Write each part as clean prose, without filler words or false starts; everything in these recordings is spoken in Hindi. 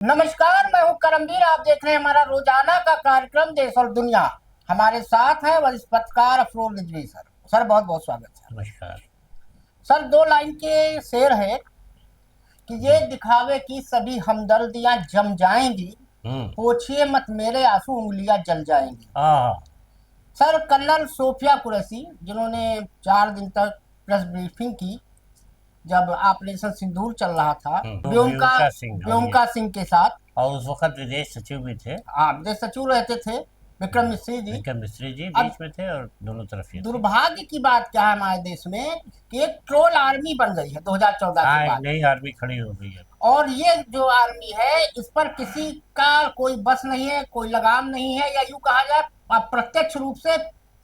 नमस्कार, मैं हूं करमवीर। आप देख रहे हैं हमारा रोजाना का कार्यक्रम देश और दुनिया। हमारे साथ हैं वरिष्ठ पत्रकार अफरोज रिजवी सर। सर बहुत बहुत स्वागत सर। नमस्कार। सर, दो लाइन के शेर है कि ये दिखावे की सभी हमदर्दियां जम जाएंगी, हम्म। पोछिए मत मेरे आंसू उंगलियां जल जाएंगी। हाँ। सर, कर्नल सोफिया कुरैशी जिन्होंने 4 दिन तक प्रेस ब्रीफिंग की जब ऑपरेशन सिंदूर चल रहा था व्योमका व्योमिका सिंह और ये व्योमका सिंह के साथ। और उस वक्त विदेश सचिव भी थे। आप विदेश सचिव रहते थे विक्रम मिश्री जी। विक्रम मिश्री जी अब बीच में थे और दोनों तरफ ये थे। दुर्भाग्य की बात क्या है हमारे देश में कि एक ट्रोल आर्मी बन गई है 2014 के हाँ, एक बाद। नई आर्मी खड़ी हो गई है। और ये जो आर्मी है इस पर किसी का कोई बस नहीं है, कोई लगाम नहीं है, या यूं कहा जाए अप्रत्यक्ष रूप से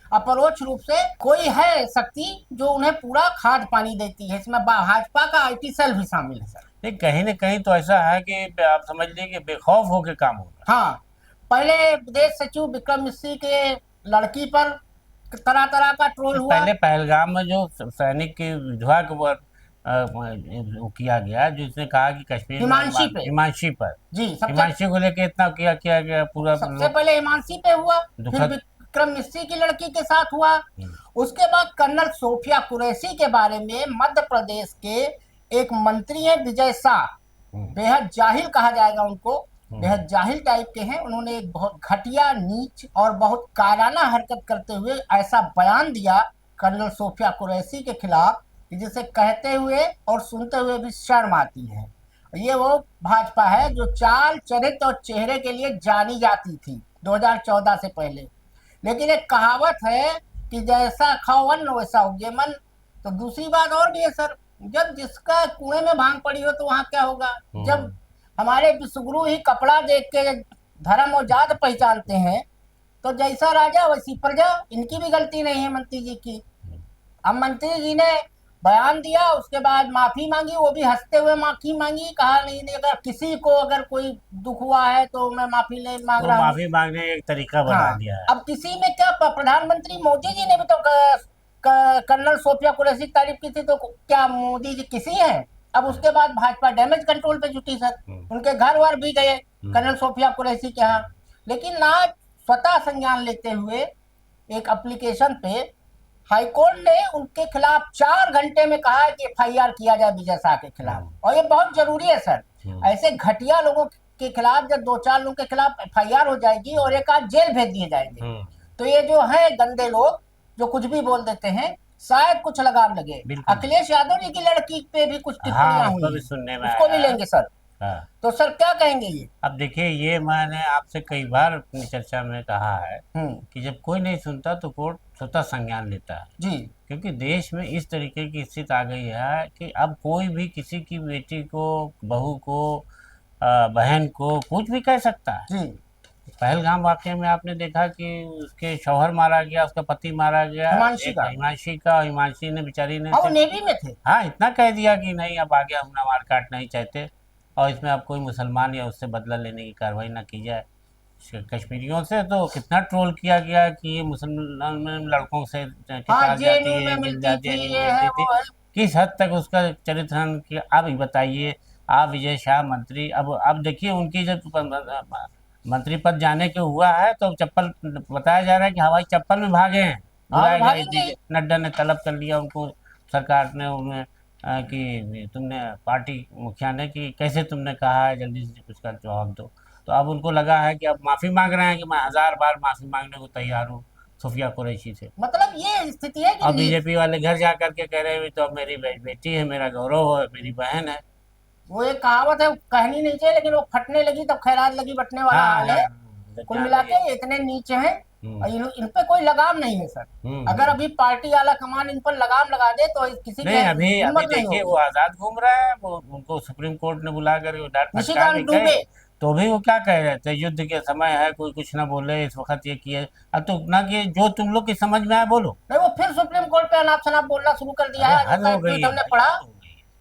अपरोक्ष रूप से कोई है शक्ति जो उन्हें पूरा खाद पानी देती है। इसमें भाजपा का आईटी सेल भी शामिल है सर। नहीं, कहीं न कहीं तो ऐसा है कि आप समझ लीजिए कि बेखौफ होकर काम हो रहा हाँ, पहले विदेश सचिव विक्रम मिश्री के लड़की पर तरह तरह का ट्रोल है। हुआ। पहले पहलगाम में जो सैनिक की विधवा के ऊपर वो किया गया, जिसने कहा कि कश्मीर में हिमांशी पे। हिमांशी पर जी, सबसे हिमांशी को लेकर इतना किया गया पूरा सबसे पहले हिमांशी पे हुआ, फिर दुखद। विक्रम मिश्री की लड़की के साथ हुआ। उसके बाद कर्नल सोफिया कुरैशी के बारे में मध्य प्रदेश के एक मंत्री हैं विजय शाह, बेहद जाहिल कहा जाएगा उनको, बेहद जाहिल टाइप के हैं। उन्होंने एक बहुत घटिया, नीच और बहुत कायराना हरकत करते हुए ऐसा बयान दिया कर्नल सोफिया कुरैशी के खिलाफ कि जिसे कहते हुए और सुनते हुए भी शर्म आती है। ये वो भाजपा है जो चाल चरित्र और चेहरे के लिए जानी जाती थी 2014 से पहले। लेकिन एक कहावत है कि जैसा खाओ अन्न वैसा उगे मन। तो दूसरी बात और भी है सर, जब जिसका कुएं में भांग पड़ी हो तो वहां क्या होगा। जब हमारे विश्वगुरु ही कपड़ा देख के धर्म और जात पहचानते हैं तो जैसा राजा वैसी प्रजा। इनकी भी गलती नहीं है मंत्री जी की। अब मंत्री जी ने बयान दिया, उसके बाद माफी मांगी, वो भी हंसते हुए माफी मांगी, कहा नहीं नहीं अगर किसी को अगर कोई दुख हुआ है तो मैं माफी ले मांग वो रहा हूँ। माफी मांगने का एक तरीका बना हाँ, दिया है। अब किसी में क्या, प्रधानमंत्री मोदी जी ने भी तो कर्नल सोफिया कुरैशी की तारीफ की थी, तो क्या मोदी जी किसी हैं। अब उसके बाद भाजपा डैमेज कंट्रोल पे जुटी सर, उनके घर वर भी गए कर्नल सोफिया कुरैशी के यहाँ। लेकिन आज स्वतः संज्ञान लेते हुए एक एप्लीकेशन पे हाईकोर्ट ने उनके खिलाफ 4 घंटे में कहा है कि एफआईआर किया जाए विजय शाह के खिलाफ। और ये बहुत जरूरी है सर। ऐसे घटिया लोगों के खिलाफ जब 2-4 लोगों के खिलाफ एफआईआर हो जाएगी और एक आध जेल भेज दिए जाएंगे तो ये जो है गंदे लोग जो कुछ भी बोल देते हैं शायद कुछ लगाम लगे। अखिलेश यादव जी की लड़की पे भी कुछ टिप्पणियां हुई, भी सुनने में उसको भी लेंगे सर। हाँ। तो सर क्या कहेंगे ये। अब देखिए, ये मैंने आपसे कई बार अपनी चर्चा में कहा है कि जब कोई नहीं सुनता तो कोर्ट स्वतः संज्ञान लेता है जी। क्योंकि देश में इस तरीके की स्थिति आ गई है कि अब कोई भी किसी की बेटी को, बहू को, बहन को कुछ भी कह सकता है जी। पहलगाम वाकये में आपने देखा कि उसके शौहर मारा गया, उसका पति मारा गया, हिमांशी का। हिमांशी ने बेचारी ने नेवी में थे। हाँ, इतना कह दिया कि नहीं अब आगे हम ना मार काट नहीं चाहते और इसमें अब कोई मुसलमान या उससे बदला लेने की कार्रवाई ना की जाए। कश्मीरियों से तो कितना ट्रोल किया गया कि ये मुसलमान लड़कों से हाँ, जाती है, मिलती थी। किस हद तक उसका चरित्र किया। अब बताइए, आप विजय शाह मंत्री, अब देखिए उनकी जब मंत्री पद जाने के हुआ है तो चप्पल बताया जा रहा है कि हवाई चप्पल में भागे हैं, बुलाए गए। नड्डा ने तलब कर लिया उनको, सरकार ने उन्हें कि तुमने पार्टी मुखिया ने कि कैसे तुमने कहा है, जल्दी से कुछ का जवाब दो। तो अब उनको लगा है कि अब माफ़ी मांग रहे हैं कि मैं 1000 बार माफ़ी मांगने को तैयार हूँ सोफिया कुरैशी से। मतलब ये स्थिति है कि अब बीजेपी वाले घर जा करके कह रहे हैं तो अब मेरी बेटी है, मेरा गौरव है, मेरी बहन है। वो एक कहावत है, कहनी नहीं चाहिए लेकिन वो फटने लगी तब खैरात लगी बटने वाला हाल है। कुल मिला के इतने नीचे हैं और इन पे कोई लगाम नहीं है सर। अगर अभी पार्टी आला कमान इन पर लगाम लगा दे तो किसी नहीं, अभी देखिए वो आजाद घूम रहा है, वो उनको सुप्रीम कोर्ट ने बुला कर तो भी वो क्या कह रहे थे, युद्ध के समय है, कोई कुछ ना बोले, इस वक्त ये किए। अब तो ना कि जो तुम लोग की समझ में आए बोलो। नहीं, वो फिर सुप्रीम कोर्ट पे अनाप शनाप बोलना शुरू कर दिया है। हमने पढ़ा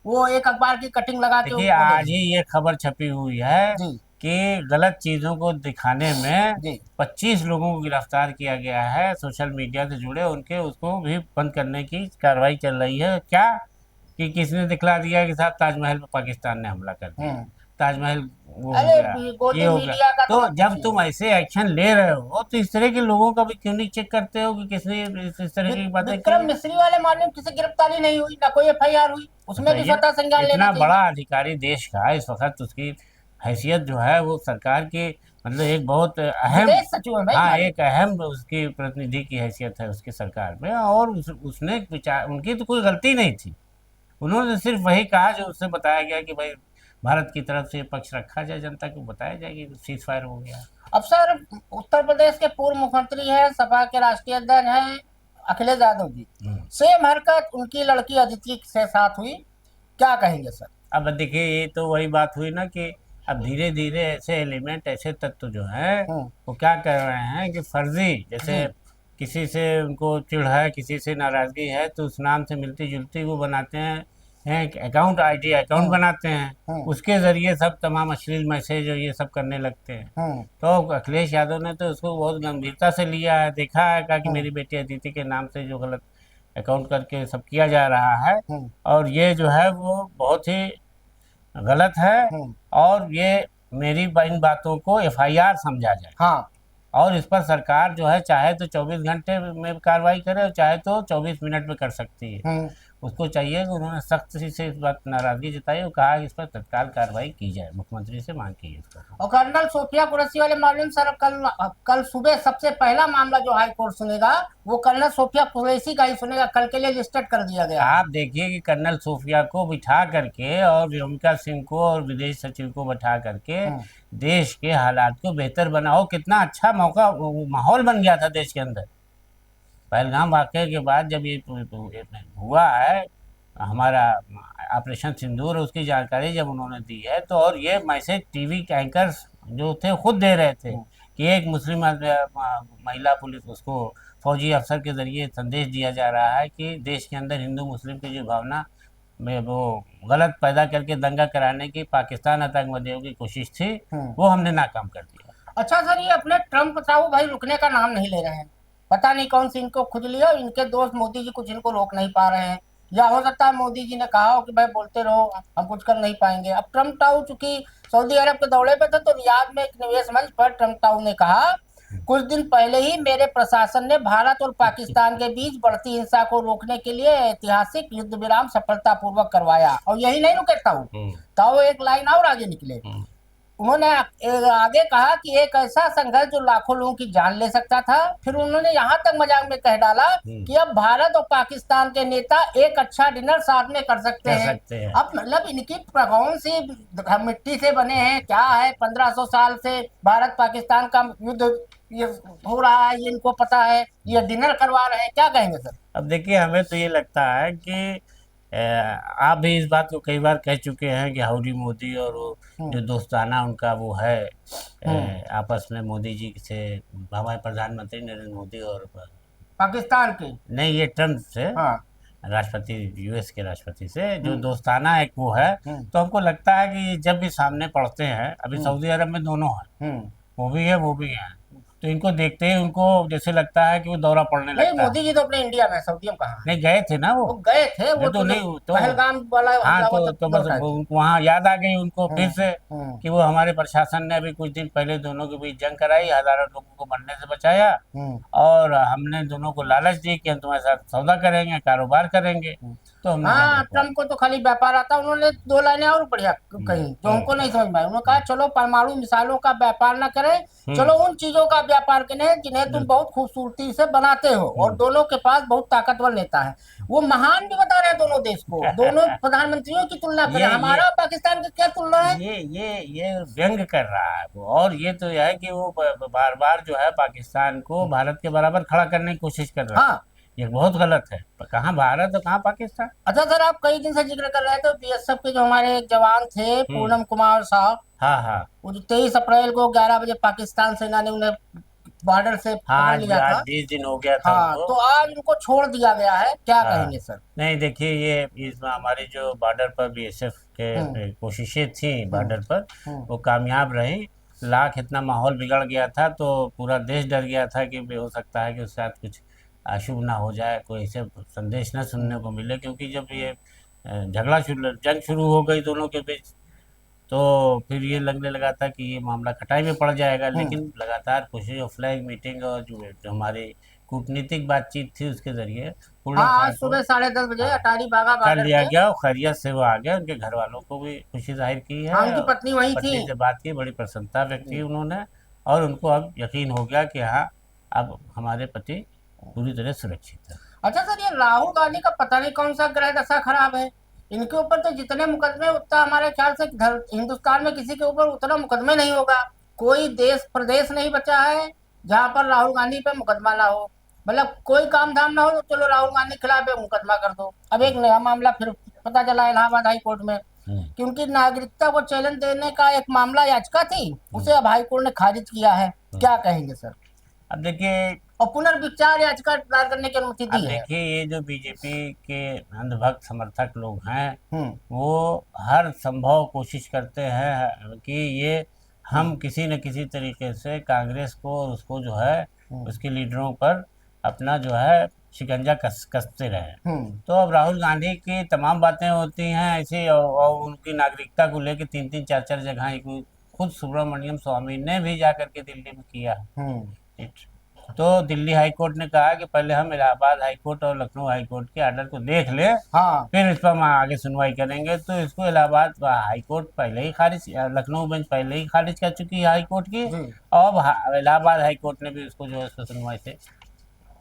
वो एक अखबार की कटिंग लगा के आज ही ये खबर छपी हुई है कि गलत चीजों को दिखाने में 25 लोगों को गिरफ्तार किया गया है, सोशल मीडिया से जुड़े उनके, उसको भी बंद करने की कार्रवाई चल रही है। क्या कि किसने दिखला दिया कि साहब ताजमहल पर पाकिस्तान ने हमला कर दिया। ताजमहल वो हो अरे गया, गोदी ये हो गया। मीडिया का तो तो मत जब पूछिए। तुम ऐसे एक्शन ले रहे हो तो इस तरह के लोगों का भी क्यों नहीं चेक करते हो कि किसने इस तरह की बातें की विक्रम है? मिश्री वाले मामले में किसी गिरफ्तारी नहीं हुई, ना कोई एफआईआर हुई, उसमें भी बताइए, स्वतः संज्ञान लेना इतना बड़ा चाहिए। अधिकारी देश का इस वक्त उसकी हैसियत जो है वो सरकार की, मतलब एक बहुत अहम, विदेश सचिव है भाई हाँ मालिक। एक अहम उसकी प्रतिनिधि की हैसियत है उसकी सरकार में। और उसने विचार, उनकी तो कोई गलती नहीं थी, उन्होंने सिर्फ वही कहा जो उससे बताया गया कि भाई भारत की तरफ से पक्ष रखा जाए, जनता को बताया जाए कि सीज फायर हो गया। अब सर, उत्तर प्रदेश के पूर्व मुख्यमंत्री हैं, सपा के राष्ट्रीय अध्यक्ष हैं अखिलेश यादव जी, हम्म। सेम हरकत उनकी लड़की अदिति से साथ हुई, क्या कहेंगे सर? अब देखिए, ये तो वही बात हुई ना कि अब धीरे धीरे ऐसे एलिमेंट, ऐसे तत्व जो हैं हम्म। वो क्या कर रहे हैं कि फर्जी, जैसे जी। किसी से उनको चिढ़ है, किसी से नाराजगी है, तो उस नाम से मिलती जुलती वो बनाते हैं एक अकाउंट, आईडी अकाउंट हम्म। बनाते हैं, हम्म। उसके जरिए सब तमाम अश्लील मैसेज और ये सब करने लगते हैं। हम्म। तो अखिलेश यादव ने तो उसको बहुत गंभीरता से लिया है, देखा है, कहा कि हम्म। मेरी बेटी अदिति के नाम से जो गलत अकाउंट करके सब किया जा रहा है, हम्म। और ये जो है वो बहुत ही गलत है। हम्म। और ये मेरी इन बातों को एफआईआर समझा जाए, हाँ। और इस पर सरकार जो है चाहे तो 24 घंटे में कार्रवाई करे और चाहे तो 24 मिनट में कर सकती है। हम्म। उसको चाहिए कि उन्होंने सख्त से इस बात नाराजगी जताई और कहा कि इस पर तत्काल कार्रवाई की जाए, मुख्यमंत्री से मांग की है इसको। और कर्नल सोफिया कुरैशी वाले मामले में सर, कल सुबह सबसे पहला मामला जो हाई कोर्ट सुनेगा वो कर्नल सोफिया कुरैशी का ही सुनेगा, कल के लिए लिस्टेड कर दिया गया है। आप देखिए कि कर्नल सूफिया को बिठा करके और व्योमिका सिंह को और विदेश सचिव को बिठा करके हम्म। देश के हालात को बेहतर बनाओ, कितना अच्छा मौका, माहौल बन गया था देश के अंदर। पहलगाम वाकये के बाद जब ये हुआ है हमारा ऑपरेशन सिंदूर, उसकी जानकारी जब उन्होंने दी है, तो और ये मैसेज टीवी के एंकर्स जो थे खुद दे रहे थे कि एक मुस्लिम महिला पुलिस, उसको फौजी अफसर के जरिए संदेश दिया जा रहा है कि देश के अंदर हिंदू मुस्लिम की जो भावना में वो गलत पैदा करके दंगा कराने की पाकिस्तान आतंकवादियों की कोशिश थी, वो हमने नाकाम कर दिया। अच्छा सर, ये अपने ट्रम्प साहब भाई रुकने का नाम नहीं ले रहे हैं, पता नहीं कौन सी इनको खुजली है, और इनके दोस्त मोदी जी कुछ इनको रोक नहीं पा रहे हैं, या हो सकता है मोदी जी ने कहा हो कि भाई बोलते रहो, हम कुछ कर नहीं पाएंगे। अब ट्रम्प टाउ चूंकि सऊदी अरब के दौरे पे थे, तो रियाद में एक निवेश मंच पर ट्रम्प टाउ ने कहा, कुछ दिन पहले ही मेरे प्रशासन ने भारत और पाकिस्तान के बीच बढ़ती हिंसा को रोकने के लिए ऐतिहासिक युद्ध विराम सफलतापूर्वक करवाया। और यही नहीं रुके ताऊ एक लाइन और आगे निकले, उन्होंने आगे कहा कि एक ऐसा संघर्ष जो लाखों लोगों की जान ले सकता था। फिर उन्होंने यहाँ तक मजाक में कह डाला कि अब भारत और पाकिस्तान के नेता एक अच्छा डिनर साथ में कर सकते हैं। अब मतलब इनकी कौन सी मिट्टी से बने हैं, क्या है, 1500 साल से भारत पाकिस्तान का युद्ध ये हो रहा है, ये इनको पता है, ये डिनर करवा रहे हैं, क्या कहेंगे सर? अब देखिए, हमें तो ये लगता है कि आप भी इस बात को कई बार कह चुके हैं कि हाउडी मोदी और वो जो दोस्ताना उनका वो है आपस में मोदी जी से, हमारे प्रधानमंत्री नरेंद्र मोदी और पाकिस्तान के, नहीं ये ट्रम्प से, हाँ, राष्ट्रपति, यूएस के राष्ट्रपति से जो दोस्ताना एक वो है, तो हमको लगता है कि जब भी सामने पड़ते हैं, अभी सऊदी अरब में दोनों हैं, वो भी है वो भी है, तो इनको देखते ही उनको जैसे लगता है कि वो दौरा पड़ने नहीं, लगता है। मोदी जी तो अपने इंडिया में, सऊदी में कहाँ नहीं गए थे ना वो गए थे, वो तो नहीं तो पहलगाम वाला हाँ, हमला हुआ तो था, बस उनको वहाँ याद आ गई उनको फिर से हम्म। कि वो हमारे प्रशासन ने अभी कुछ दिन पहले दोनों के बीच जंग कराई, हजारों लोगों को मरने से बचाया, और हमने दोनों को लालच दी कि हम तुम्हारे साथ सौदा करेंगे, कारोबार करेंगे, तो हमने हाँ, ट्रम्प को तो खाली व्यापार आता। उन्होंने दो लाइनें और बढ़िया कही जो हमको नहीं समझ में आई। उन्होंने कहा चलो परमाणु मिसाइलों का व्यापार ना करें, चलो उन चीजों का व्यापार करें जिन्हें तुम बहुत खूबसूरती से बनाते हो, और दोनों के पास बहुत ताकतवर नेता है। वो महान भी बता रहे हैं दोनों देश को, दोनों प्रधानमंत्रियों की तुलना करें, हमारा पाकिस्तान की क्या तुलना है? ये व्यंग कर रहा है वो, और ये तो है कि वो बार बार जो है पाकिस्तान को भारत के बराबर खड़ा करने की कोशिश कर रहा है। हाँ, ये बहुत गलत है, कहाँ भारत और कहाँ पाकिस्तान। अच्छा सर, आप कई दिन से जिक्र कर रहे थे बीएसएफ के जो हमारे एक जवान थे पूनम कुमार साहब, हाँ हाँ, वो जो 23 अप्रैल को 11 बजे पाकिस्तान सेना ने उन्हें बॉर्डर से पकड़ लिया था, 20 दिन हो गया था हाँ, तो आज उनको छोड़ दिया गया है, क्या कहेंगे सर? नहीं देखिए, ये इसमें हमारी जो बॉर्डर पर बीएसएफ के कोशिशें थी बॉर्डर पर, वो कामयाब रही। लाख इतना माहौल बिगड़ गया था, तो पूरा देश डर गया था कि हो सकता है कि उसके साथ कुछ अशुभ ना हो जाए, कोई ऐसे संदेश न सुनने को मिले, क्योंकि जब ये जंग शुरू हो गई दोनों के बीच, तो फिर ये लगने लगा था कि ये मामला खटाई में पड़ जाएगा, लेकिन लगातार कोशिश और फ्लैग मीटिंग और जो हमारी कूटनीतिक बातचीत थी उसके जरिए हाँ, कुल्लू आज खां को सुबह 10:30 बजे हाँ, अटारी बागा कर बॉर्डर लिया पे। गया और खैरियत से वो आ गए। उनके घर वालों को भी खुशी जाहिर की हाँ, है उनकी और पत्नी वही थी। पत्नी से बात की, बड़ी प्रसन्नता व्यक्त की जी। उन्होंने। और उनको अब यकीन हो गया कि हाँ, अब हमारे पति पूरी तरह सुरक्षित है। अच्छा सर, ये राहुल गांधी का पता नहीं कौन सा ग्रह दशा खराब है। इनके ऊपर तो जितने मुकदमे, उतना हमारे ख्याल से हिंदुस्तान में किसी के ऊपर उतना मुकदमे नहीं होगा। कोई देश प्रदेश नहीं बचा है जहां पर राहुल गांधी पे मुकदमा ना हो। मतलब कोई काम धाम ना हो तो चलो राहुल गांधी के खिलाफ एक मुकदमा कर दो। अब एक नया मामला फिर पता चला इलाहाबाद हाई कोर्ट में हम्म, कि उनकी नागरिकता को चैलेंज देने का एक मामला याचिका थी, उसे अब हाई कोर्ट ने खारिज किया है। क्या कहेंगे सर? अब देखिए और पुनर्विचार याचिका दायर करने की अनुमति अब दी है। देखिए ये जो बीजेपी के अंधभक्त समर्थक लोग हैं, हम्म। वो हर संभव कोशिश करते हैं कि ये हम किसी न किसी तरीके से कांग्रेस को और उसको जो है हम्म। उसके लीडरों पर अपना जो है शिकंजा कसते रहें। हम्म। तो अब राहुल गांधी की तमाम बातें होती हैं ऐसी, और उनकी नागरिकता को लेकर 3-3 4-4 जगह खुद सुब्रमण्यम स्वामी ने भी जा करके दिल्ली में किया है। हम्म। तो दिल्ली हाई कोर्ट ने कहा कि पहले हम इलाहाबाद हाई कोर्ट और लखनऊ हाई कोर्ट के आर्डर को देख ले, हाँ। फिर इस पर हम आगे सुनवाई करेंगे। तो इसको इलाहाबाद हाई कोर्ट पहले ही खारिज, लखनऊ बेंच पहले ही खारिज कर चुकी है हाई कोर्ट की। जी। और अब इलाहाबाद हाई कोर्ट ने भी उसको जो है इस पर सुनवाई से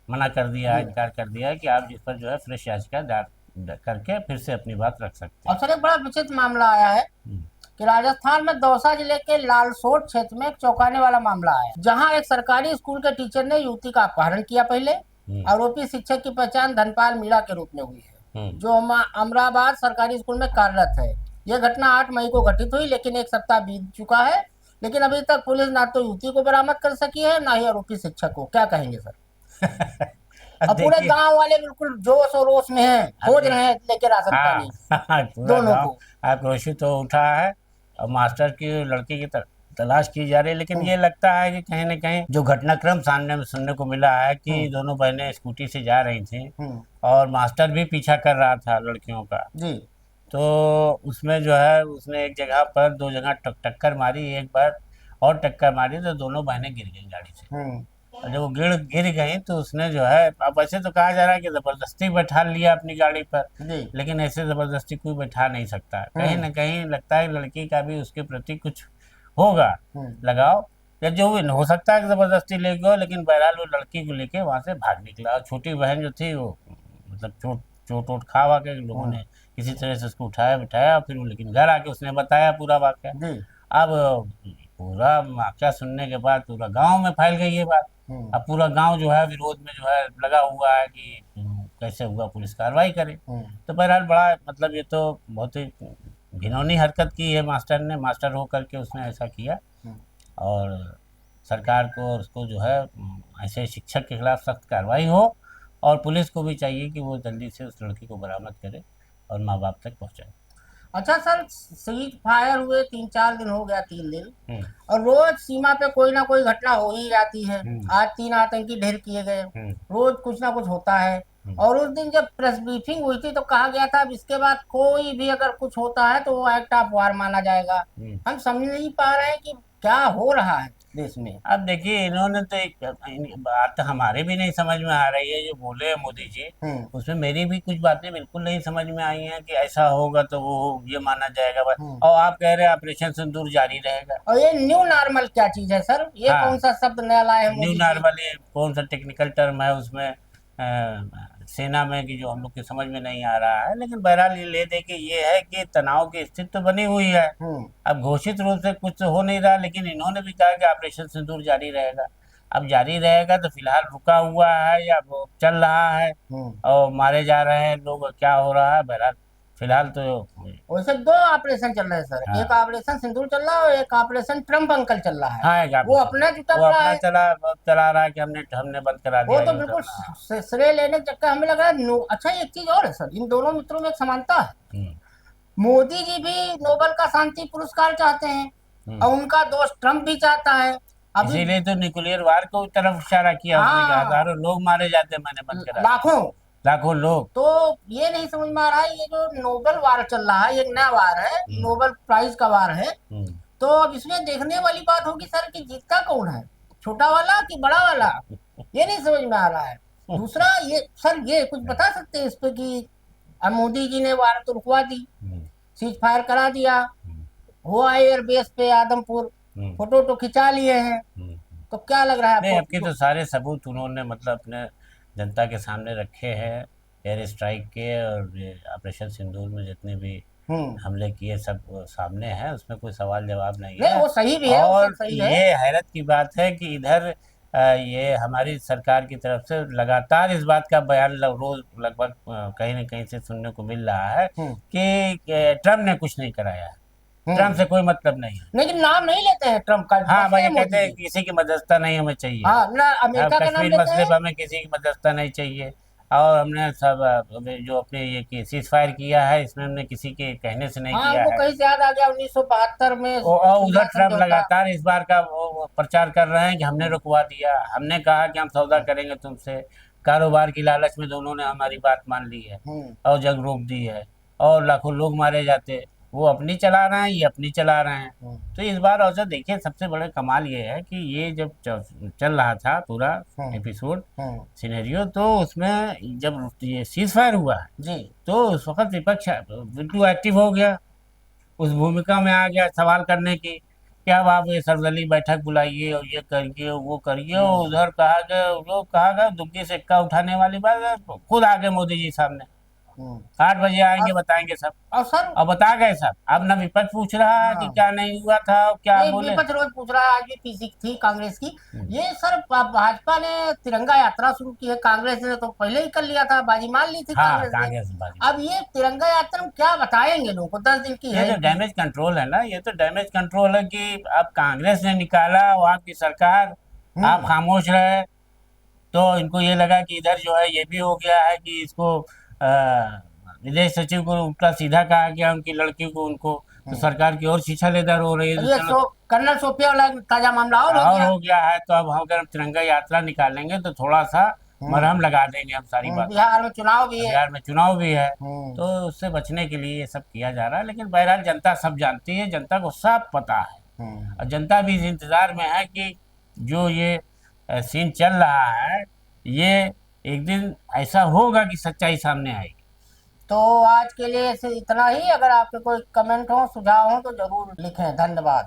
मना कर दिया है, जी। इनकार कर दिया है कि आप जिस पर जो है फ्रेश याचिका दायर करके फिर से अपनी बात रख सकते और हैं। सर, एक बड़ा विचित्र मामला आया है हम्म, कि राजस्थान में दौसा जिले के लालसोट क्षेत्र में एक चौंकाने वाला मामला आया, जहां एक सरकारी स्कूल के टीचर ने युवती का अपहरण किया। पहले हम्म, आरोपी शिक्षक की पहचान धनपाल मीणा के रूप में हुई है, हम्म, जो अमराबाद सरकारी स्कूल में कार्यरत है। यह घटना 8 मई को घटित हुई, लेकिन एक सप्ताह बीत चुका है। लेकिन अभी तक पुलिस ना तो युवती को बरामद कर सकी है, ना ही आरोपी शिक्षक को। क्या कहेंगे सर? अब अब पूरे देखिए गांव वाले बिल्कुल जोश और रोश में हैं, अब खोज देख रहे हैं लेके राशन हाँ पानी पूरा दोनों गांव को। आक्रोशित हो उठा है और मास्टर की लड़की की तलाश की जा रही है। लेकिन हम्म। ये लगता है कि कहीं ना कहीं जो घटनाक्रम सामने में सुनने को मिला है कि हम्म। दोनों बहनें स्कूटी से जा रही थी हम्म। और मास्टर भी पीछा कर रहा था लड़कियों का। जी। तो उसमें जो है उसने एक जगह पर दो जगह टक्कर मारी, एक बार और टक्कर मारी तो दोनों बहनें गिर गई गाड़ी से। हम्म। और जब वो गिर गिर गई तो उसने जो है, अब वैसे तो कहा जा रहा है कि ज़बरदस्ती बैठा लिया अपनी गाड़ी पर, जी। लेकिन ऐसे ज़बरदस्ती कोई बैठा नहीं सकता। कहीं ना कहीं लगता है लड़की का भी उसके प्रति कुछ होगा हम्म। लगाव, या जो भी हो सकता है कि ज़बरदस्ती ले गया, लेकिन बहरहाल वो लड़की को लेके वहाँ से भाग निकला। और छोटी बहन जो थी वो मतलब चोट चोट वोट खा वा के लोगों ने किसी तरह से उसको उठाया बिठाया, फिर वो लेकिन घर आके उसने बताया पूरा वाक़या। जी। अब पूरा वाक़या सुनने के बाद पूरा गांव में फैल गई ये बात। हम्म। अब पूरा गांव जो है विरोध में जो है लगा हुआ है कि कैसे हुआ, पुलिस कार्रवाई करे। हम्म। तो बहरहाल बड़ा मतलब ये तो बहुत ही घिनौनी हरकत की है मास्टर ने, मास्टर हो करके उसने ऐसा किया। हम्म। और सरकार को और उसको जो है ऐसे शिक्षक के खिलाफ सख्त कार्रवाई हो, और पुलिस को भी चाहिए कि वो जल्दी से उस लड़की को बरामद करे और माँ बाप तक पहुँचाए। अच्छा सर, सीज फायर हुए 3-4 दिन हो गया, 3 दिन, हम्म, और रोज सीमा पे कोई ना कोई घटना हो ही जाती है। हम्म, आज 3 आतंकी ढेर किए गए, हम्म, रोज कुछ ना कुछ होता है। हम्म, और उस दिन जब प्रेस ब्रीफिंग हुई थी तो कहा गया था अब इसके बाद कोई भी अगर कुछ होता है तो वो एक्ट ऑफ वार माना जाएगा। हम्म। हम समझ नहीं पा रहे हैं कि क्या हो रहा है देश में। अब देखिए इन्होंने तो एक बात हमारे भी नहीं समझ में आ रही है जो बोले हैं मोदी जी, हम्म। उसमें मेरी भी कुछ बातें बिल्कुल नहीं समझ में आई हैं कि ऐसा होगा तो वो ये माना जाएगा बस। हम्म। और आप कह रहे हैं ऑपरेशन सिंदूर जारी रहेगा। और ये न्यू नॉर्मल क्या चीज है सर? ये हाँ, कौन सा शब्द नया लाए हैं न्यू मोदी जी? नॉर्मल ये कौन सा टेक्निकल टर्म है उसमें सेना में कि जो हम लोग के समझ में नहीं आ रहा है। लेकिन बहरहाल ये ले दे कि ये है कि तनाव की स्थिति तो बनी हुई है। हम्म। अब घोषित रूप से कुछ तो हो नहीं रहा, लेकिन इन्होंने भी कहा कि ऑपरेशन सिंदूर जारी रहेगा। अब जारी रहेगा तो फिलहाल रुका हुआ है या वो चल रहा है हम्म। और मारे जा रहे हैं लोग, क्या हो रहा है बहरहाल फिलहाल तो। वैसे 2 ऑपरेशन चल रहे हैं सर, हाँ, एक ऑपरेशन सिंदूर चल रहा है और एक ऑपरेशन ट्रम्प अंकल चल रहा है। हाँ एक वो ऑपरेशन अपना जुटा वो पड़ा अपना है। चला रहा है कि हमने हमने बंद करा वो दिया तो युद्ध बिल्कुल अपना। श्रेय लेने के चक्कर हमें लग रहा है अच्छा, एक चीज और है सर, इन दोनों मित्रों में एक समानता है। हम्म, मोदी जी भी नोबेल का शांति पुरस्कार चाहते हैं और उनका दोस्त ट्रम्प भी चाहता है। अभी इसीलिए तो न्यूक्लियर वार को तरफ इशारा किया उसने कि हाँ, हजारों लोग मारे जाते हैं, मैंने बंद करा दिया। लाखों। लाखों लोग। तो ये नहीं समझ में आ रहा है, ये जो नोबेल वार चल रहा है, ये एक नया वार है, नोबेल प्राइज का वार है। तो अब इसमें देखने वाली बात होगी सर कि जीतता कौन है, छोटा वाला कि बड़ा वाला, ये नहीं समझ में आ रहा है। दूसरा ये सर, ये कुछ बता सकते हैं इस पे कि अब मोदी जी ने वार तो रुकवा दी, सीज फायर करा दिया, हुआ एयरबेस पे आदमपुर, फोटो तो खिंचा लिए हैं, तो क्या लग रहा है नहीं, आपको? आपके तो सारे सबूत उन्होंने मतलब अपने जनता के सामने रखे हैं, एयर स्ट्राइक के और ये ऑपरेशन सिंदूर में जितने भी हम्म। हमले किए सब सामने हैं, उसमें कोई सवाल जवाब नहीं नहीं है। वो सही भी है, वो सब और सही है। ये हैरत की बात है कि इधर ये हमारी सरकार की तरफ से लगातार इस बात का बयान रोज लगभग कहीं न कहीं से सुनने को मिल रहा है कि ट्रम्प ने कुछ नहीं कराया है, ट्रम्प से कोई मतलब नहीं है। लेकिन नाम नहीं लेते हैं ट्रम्प का, हाँ, बचते भाई हैं कहते मोदी हैं जी। किसी की मध्यस्थता नहीं हमें चाहिए। हाँ ना, अब अमेरिका का नाम कश्मीर लेते मसले हैं। पर हमें किसी की मध्यस्थता नहीं चाहिए। और हमने सब जो अपने ये कि सीज फायर किया है, इसमें हमने किसी के कहने से नहीं हाँ, किया हमको है। कहीं से याद आ गया 1972 में और उधर सीरिया ट्रम्प समझौता। लगातार इस बार का वो प्रचार कर रहे हैं कि हमने रुकवा दिया, हमने कहा कि हम सौदा करेंगे तुमसे, कारोबार की लालच में दोनों ने हमारी बात मान ली है हम्म। और जंग रोक दी है, और लाखों लोग मारे जाते। वो अपनी चला रहे हैं, ये अपनी चला रहे हैं। हम्म। तो इस बार औसत देखिए, सबसे बड़ा कमाल ये है कि ये जब चल रहा था पूरा हम्म। एपिसोड हम्म। सिनेरियो, तो उसमें जब ये सीज फायर हुआ है जी। तो उस वक्त विपक्ष बिल्कुल एक्टिव हो गया, उस भूमिका में आ गया सवाल करने की, क्या आप ये सर्वदलीय बैठक बुलाइए और ये करिए वो करिए। और उधर कहा गया, लोग कहा गया दुग्गी से इक्का उठाने वाली बात है, खुद आ गए मोदी जी सामने, 8 बजे आएंगे और बताएंगे सब, और सर, और बता गए सब। अब ना विपक्ष पूछ रहा है कि हाँ, क्या नहीं हुआ था और क्या नहीं बोले। विपक्ष रोज पूछ रहा है, आज भी पीसी थी कांग्रेस की। ये सर भाजपा ने तिरंगा यात्रा शुरू की है, कांग्रेस ने तो पहले ही कर लिया था, बाजी मान ली थी हाँ, कांग्रेस ने। कांग्रेस बाजी। अब ये तिरंगा यात्रा में क्या बताएंगे लोगों को, 10 दिन की ये है तो इनकी। डैमेज कंट्रोल है ना, ये तो डैमेज कंट्रोल है कि अब कांग्रेस ने निकाला और आपकी सरकार, आप खामोश रहे, तो इनको ये लगा कि इधर जो है ये भी हो गया है कि इसको विदेश सचिव को उल्टा सीधा कहा गया, उनकी लड़की को, उनको तो सरकार की और शिक्षा लेदर हो रही है। अब तो ये चलो, कर्नल सोफिया वाला ताजा मामला और हो और गया। हो गया है, तो अब हम अगर हम तिरंगा यात्रा निकालेंगे तो थोड़ा सा मरहम लगा देंगे हम सारी बात। बिहार में चुनाव भी है। बिहार में चुनाव भी है, हम्म। तो उससे बचने के लिए ये सब किया जा रहा है। लेकिन बहरहाल जनता सब जानती है, जनता को सब पता है, और जनता भी इस इंतजार में है कि जो ये सीन चल रहा है, ये एक दिन ऐसा होगा कि सच्चाई सामने आएगी। तो आज के लिए इतना ही। अगर आपके कोई कमेंट हो, सुझाव हो तो जरूर लिखें। धन्यवाद।